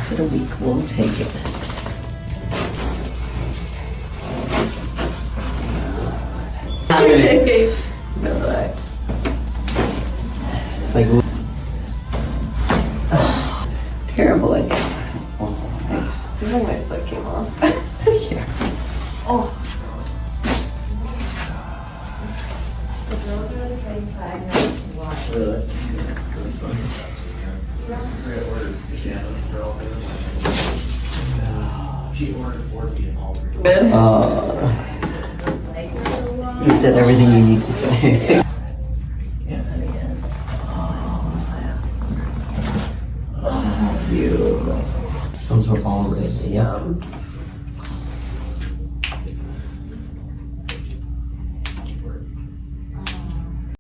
less than a week, we'll take it. No, it's like terrible again. Oh, thanks. I feel like my foot came off. Yeah. Oh. The girls are the same side now. Watch. Really? She ordered 40 and all. Good. You said everything you need to say. Yeah, and again. Oh, beautiful. Those were all ribs. Yum.